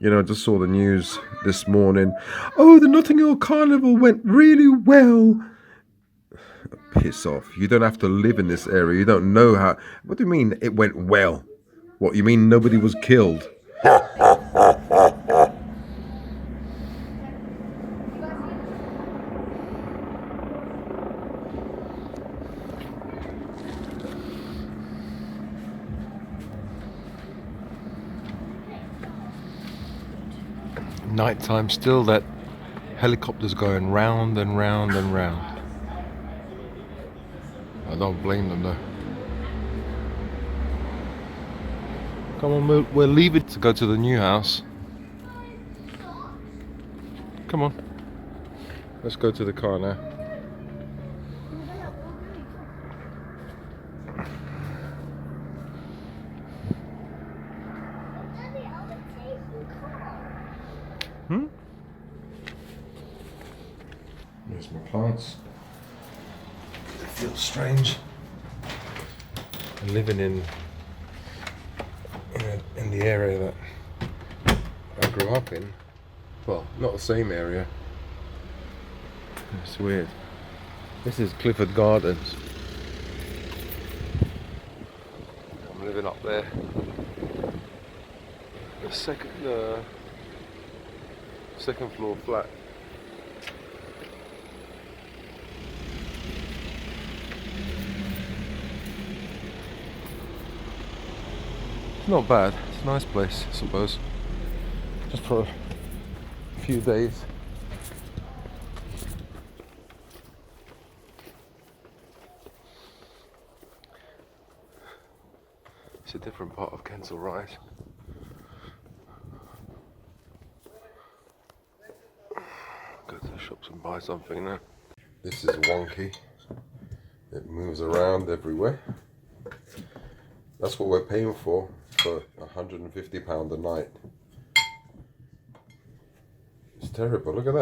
You know, I just saw the news this morning. Oh, the Notting Hill Carnival went really well. Piss off. You don't have to live in this area. You don't know how. What do you mean it went well? What, you mean nobody was killed? Nighttime still, that helicopter's going round and round and round. I don't blame them though. Come on, we're leaving to go to the new house. Come on. Let's go to the car now. There's my plants. It feels strange. Living in the area that I grew up in. Well, not the same area. It's weird. This is Clifford Gardens. I'm living up there. The second floor flat. It's not bad. It's a nice place, I suppose. Just for a few days. It's a different part of Kensal Rise. Go to the shops and buy something now. This is wonky. It moves around everywhere. That's what we're paying for £150 a night. It's terrible, look at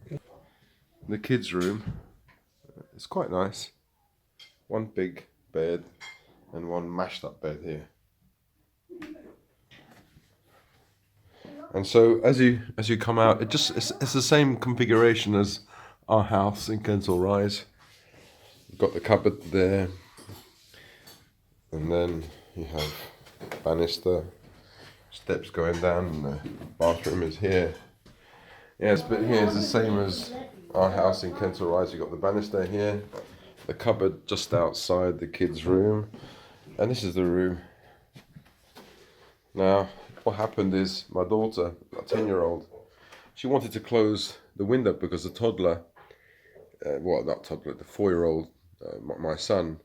that. The kids' room, it's quite nice. One big bed and one mashed up bed here. And so as you come out, it's the same configuration as our house in Kensal Rise. You've got the cupboard there, and then you have banister, steps going down, and the bathroom is here. Yes, but here is the same as our house in Kensal Rise. You've got the banister here, the cupboard just outside the kids' room, and this is the room. Now, what happened is my daughter, a 10-year-old, she wanted to close the window because the toddler, not toddler, the 4-year-old, my son,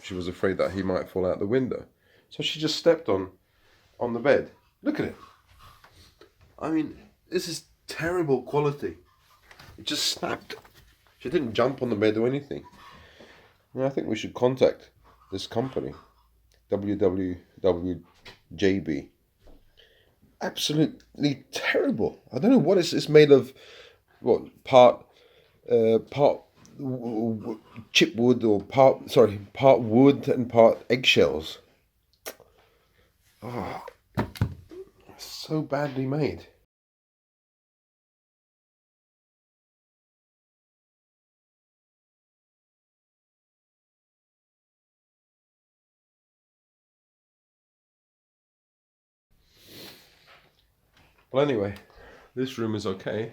she was afraid that he might fall out the window. So she just stepped on the bed. Look at it. I mean, this is terrible quality. It just snapped. She didn't jump on the bed or anything. And I think we should contact this company, WWJB. Absolutely terrible. I don't know what it's made of. What part chipwood or part wood and part eggshells. Oh, so badly made. Well, anyway, this room is okay.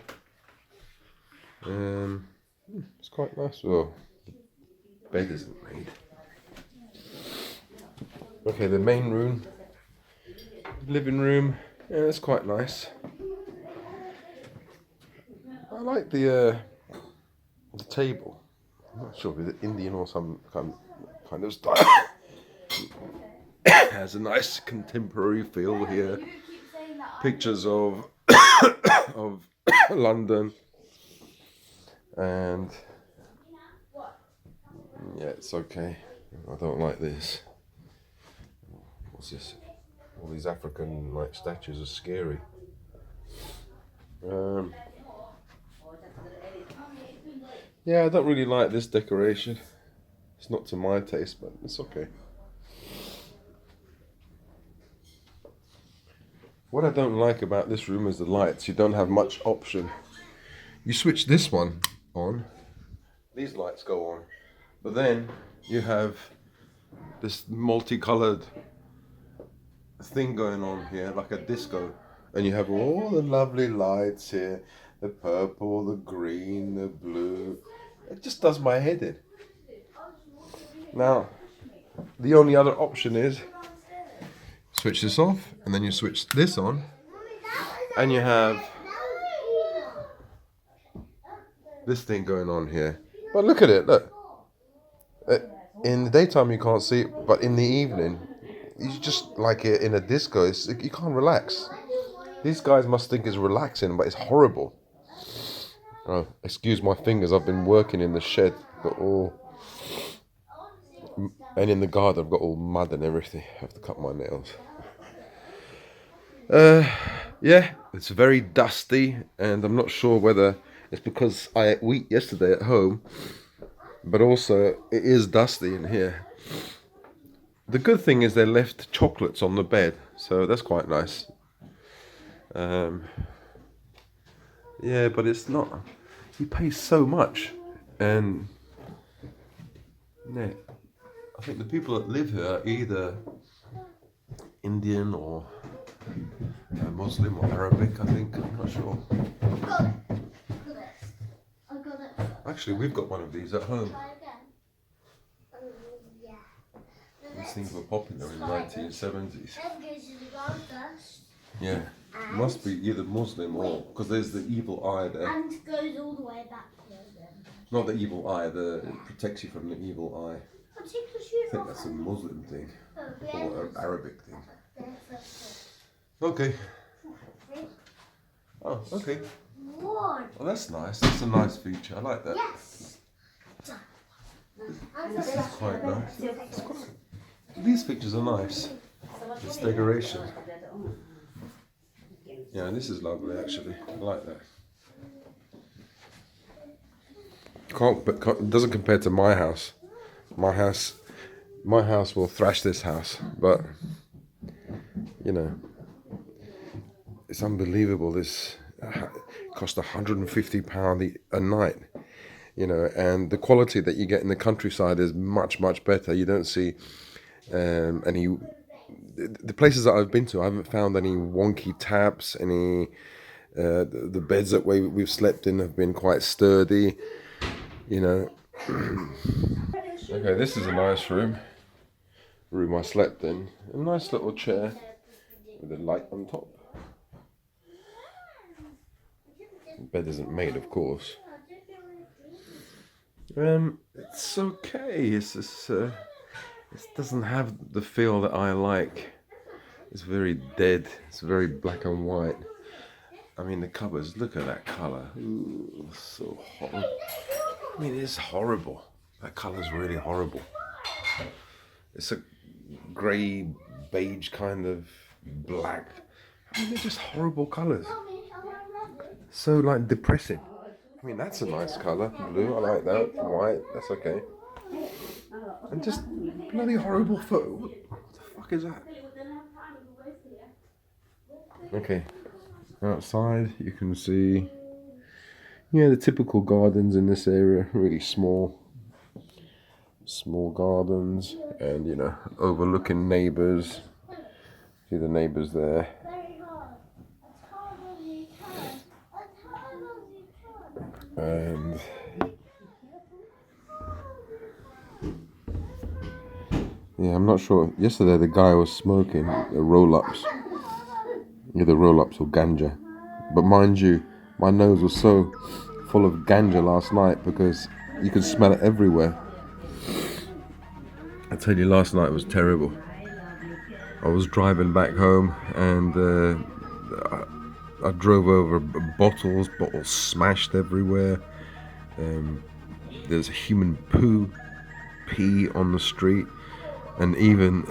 It's quite nice. Well, the bed isn't made. Okay, the main room, living room. Yeah, it's quite nice. I like the table. I'm not sure if it's Indian or some kind of style. It has a nice contemporary feel here. Pictures of of London, and yeah, it's okay. I don't like this. What's this? All these African like statues are scary. Yeah, I don't really like this decoration. It's not to my taste, but it's okay. What I don't like about this room is the lights. You don't have much option. You switch this one on, these lights go on, but then you have this multicolored thing going on here, like a disco, and you have all the lovely lights here, the purple, the green, the blue. It just does my head in. Now, the only other option is switch this off, and then you switch this on, and you have this thing going on here. But look at it, look. In the daytime you can't see it, but in the evening, you just like it in a disco, you can't relax. These guys must think it's relaxing, but it's horrible. Oh, excuse my fingers, I've been working in the shed, and in the garden I've got all mud and everything. I have to cut my nails. Yeah, it's very dusty, and I'm not sure whether it's because I ate wheat yesterday at home, but also it is dusty in here. The good thing is they left chocolates on the bed, so that's quite nice. Yeah, but it's not. You pay so much, and yeah, I think the people that live here are either Indian or Muslim or Arabic. I think, I'm not sure. Actually, we've got one of these at home. These things were popular in the 1970s. Yeah, it must be either Muslim or, because there's the evil eye there. And goes all the way back to them. Not the evil eye, it protects you from the evil eye. I think that's a Muslim thing, or an Arabic thing. Okay. Oh, okay. Well, that's nice. That's a nice feature. I like that. Yes. This is quite nice. These pictures are nice. This decoration. Yeah, and this is lovely actually. I like that. It doesn't compare to my house. My house will thrash this house, but you know, it's unbelievable. This cost £150 a night. You know, and the quality that you get in the countryside is much better. You don't see any. The places that I've been to, I haven't found any wonky taps. Any the beds that we've slept in have been quite sturdy. You know. Okay, this is a nice room I slept in. A nice little chair with a light on top. The bed isn't made, of course. It's okay. It's just, it doesn't have the feel that I like. It's very dead. It's very black and white. I mean, the cupboards, look at that colour. Ooh, so horrible. I mean, it's horrible. That colour's really horrible. It's a grey, beige kind of black. I mean, they're just horrible colours. So, like, depressing. I mean, that's a nice colour. Blue, I like that. White, that's okay. And just bloody horrible photo. What the fuck is that? Okay. Outside, you can see, yeah, the typical gardens in this area. Really small gardens, and you know, overlooking neighbours. See the neighbours there. And yeah, I'm not sure. Yesterday the guy was smoking roll-ups. Either roll-ups or ganja. But mind you, my nose was so full of ganja last night because you could smell it everywhere. I tell you, last night was terrible. I was driving back home and I drove over bottles smashed everywhere. There's human pee on the street, and even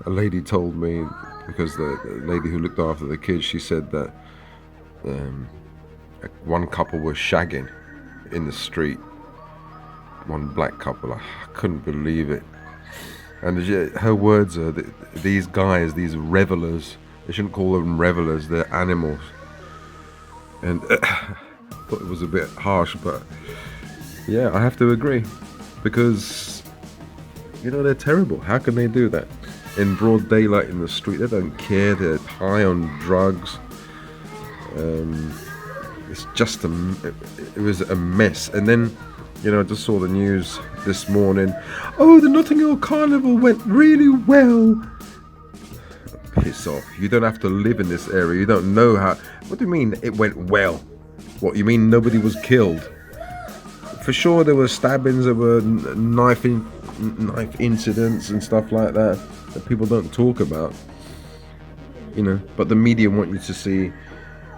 a lady told me, because the lady who looked after the kids, she said that one couple was shagging in the street. One black couple. I couldn't believe it. And her words are that these guys, these revelers, They shouldn't call them revelers, they're animals. And I thought it was a bit harsh, but yeah, I have to agree. Because, you know, they're terrible. How can they do that? In broad daylight in the street, they don't care, they're high on drugs. It's just it was a mess. And then, you know, I just saw the news this morning. Oh, the Notting Hill Carnival went really well. Piss off. You don't have to live in this area. You don't know how. What do you mean it went well? What, you mean nobody was killed? For sure there were stabbings, there were knife incidents and stuff like that people don't talk about. You know, but the media want you to see,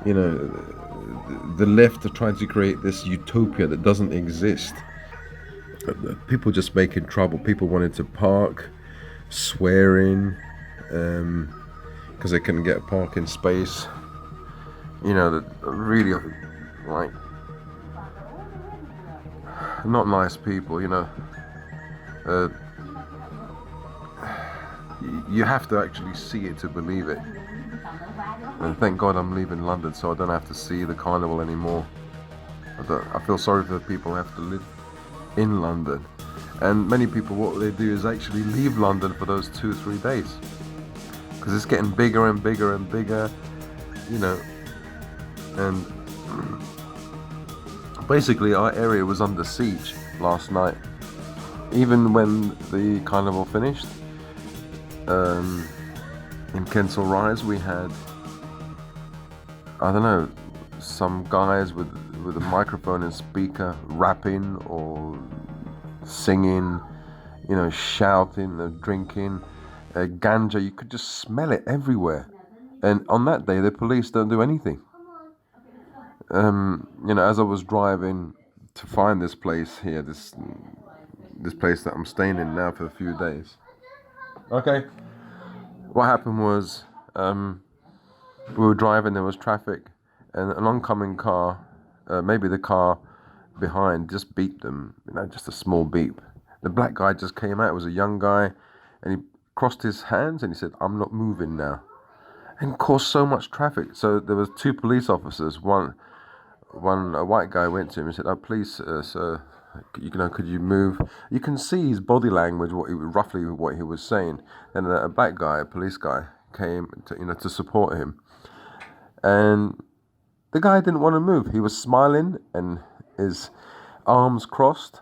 you know, the left are trying to create this utopia that doesn't exist. People just making trouble. People wanting to park, swearing, because they couldn't get a parking space. You know, that really, like, not nice people. You know, you have to actually see it to believe it. And thank God I'm leaving London, so I don't have to see the carnival anymore. I feel sorry for the people who have to live in London. And many people, what they do is actually leave London for those 2 or 3 days. Because it's getting bigger and bigger and bigger, you know. And basically our area was under siege last night. Even when the carnival finished, in Kensal Rise we had, I don't know, some guys with a microphone and speaker rapping or singing, you know, shouting, drinking, ganja. You could just smell it everywhere. And on that day, the police don't do anything. You know, as I was driving to find this place here, this place that I'm staying in now for a few days. Okay. What happened was, we were driving, there was traffic, and an oncoming car, maybe the car behind, just beeped them, you know, just a small beep. The black guy just came out, it was a young guy, and he crossed his hands and he said, "I'm not moving now," and caused so much traffic. So there was 2 police officers, a white guy went to him and said, "Oh, please, sir, you know, could you move?" You can see his body language, roughly what he was saying. And a black guy, a police guy, came to, you know, to support him. And the guy didn't want to move. He was smiling and his arms crossed,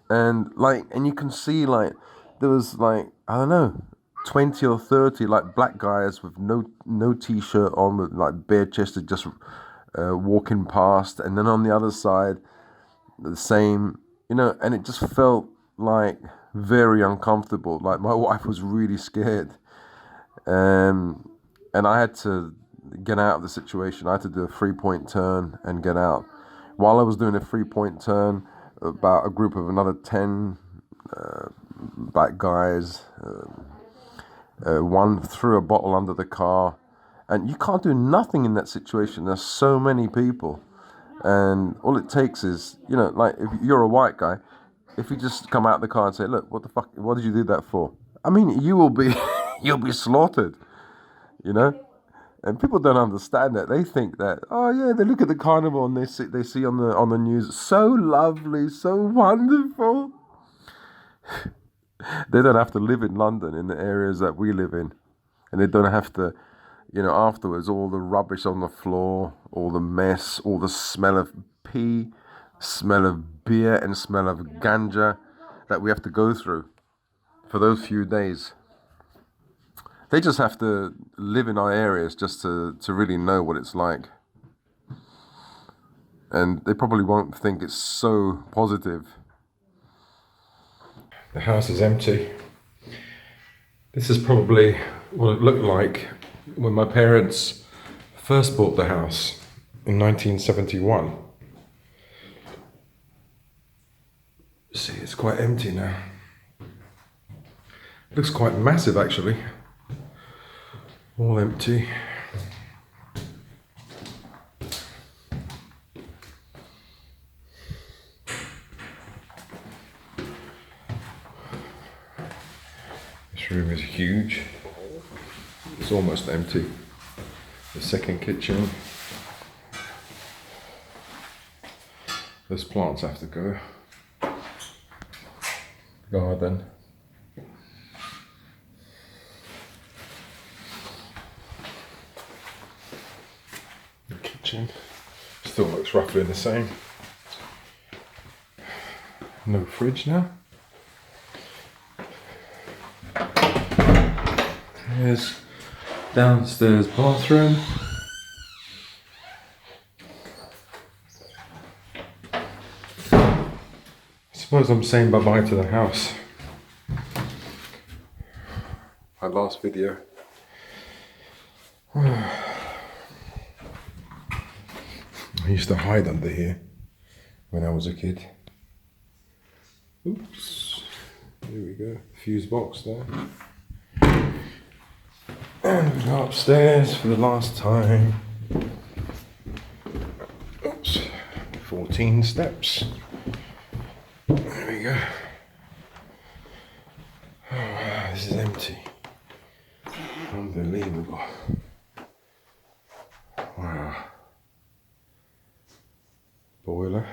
and you can see, like, there was, like, I don't know, 20 or 30 like black guys with no t-shirt on, with like bare chested, just walking past, and then on the other side the same, you know, and it just felt like very uncomfortable. Like, my wife was really scared, and I had to get out of the situation. I had to do a 3-point turn and get out. While I was doing a 3-point turn, about a group of another 10 black guys, one threw a bottle under the car, and you can't do nothing in that situation. There's so many people, and all it takes is, you know, like, if you're a white guy, if you just come out of the car and say, "Look, what the fuck, what did you do that for?" I mean, you will be you'll be slaughtered, you know. And people don't understand that. They think that, oh yeah, they look at the carnival and they see on the news, so lovely, so wonderful. They don't have to live in London, in the areas that we live in, and they don't have to, you know, afterwards, all the rubbish on the floor, all the mess, all the smell of pee, smell of beer, and smell of ganja that we have to go through for those few days. They just have to live in our areas just to really know what it's like. And they probably won't think it's so positive. The house is empty. This is probably what it looked like when my parents first bought the house in 1971. See, it's quite empty now. It looks quite massive, actually. All empty. This room is huge. It's almost empty. The second kitchen. Those plants have to go. Garden. The kitchen still looks roughly the same. No fridge now. Here's downstairs bathroom. I suppose I'm saying bye-bye to the house. My last video. I used to hide under here when I was a kid. Oops. Here we go. Fuse box there. And we go upstairs for the last time. Oops. 14 steps. There we go. Oh wow, this is empty. Unbelievable. Wow. Boiler.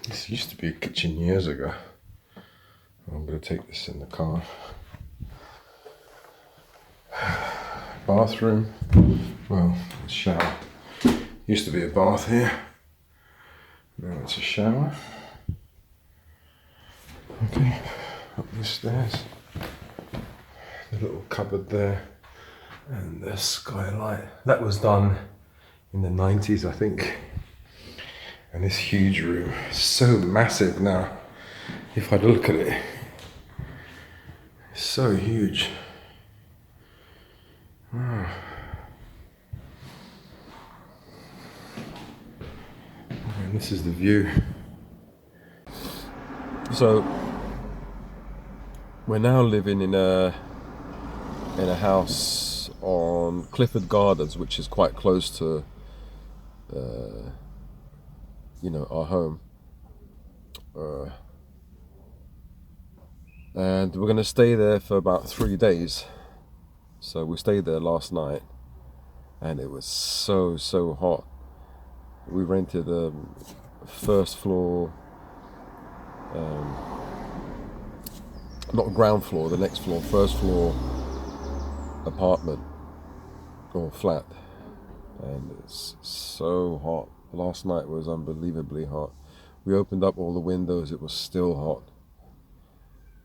This used to be a kitchen years ago. I'm going to take this in the car. Bathroom. Well, shower. Used to be a bath here. Now it's a shower. Okay, up the stairs. The little cupboard there. And the skylight. That was done in the 90s, I think. And this huge room, so massive now. If I look at it, it's so huge. Wow. And this is the view. So we're now living in a house on Clifford Gardens, which is quite close to our home, and we're going to stay there for about 3 days. So we stayed there last night, and it was so hot. We rented a first floor, not ground floor, the next floor, first floor apartment or flat, and it's so hot. Last night was unbelievably hot. We opened up all the windows, it was still hot.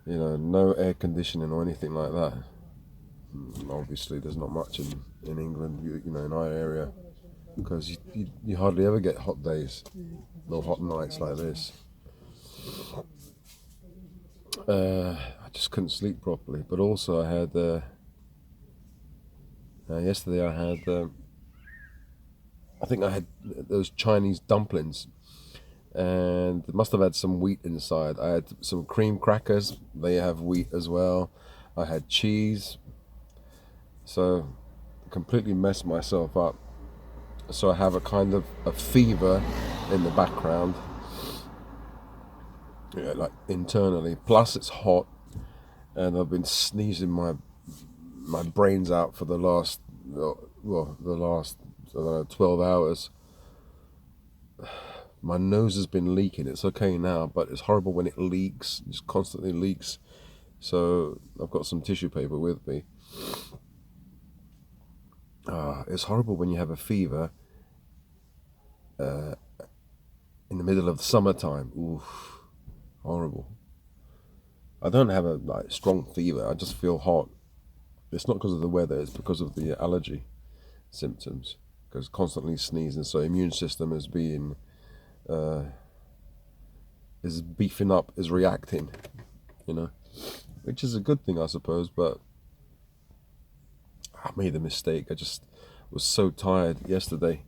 No air conditioning or anything like that. Obviously there's not much in England, in our area, because you hardly ever get hot days, no hot nights like this. I just couldn't sleep properly, but also I had, yesterday I think I had those Chinese dumplings, and it must have had some wheat inside. I had some cream crackers, they have wheat as well. I had cheese, so completely messed myself up. So I have a kind of a fever in the background, like internally. Plus it's hot, and I've been sneezing my brains out for the last 12 hours. My nose has been leaking. It's okay now, but it's horrible when it leaks. It just constantly leaks. So I've got some tissue paper with me. It's horrible when you have a fever in the middle of the summertime. Oof, horrible. I don't have a strong fever. I just feel hot. It's not because of the weather. It's because of the allergy symptoms. Because constantly sneezing, so immune system is being is beefing up, is reacting, which is a good thing, I suppose. But I made a mistake. I just was so tired yesterday.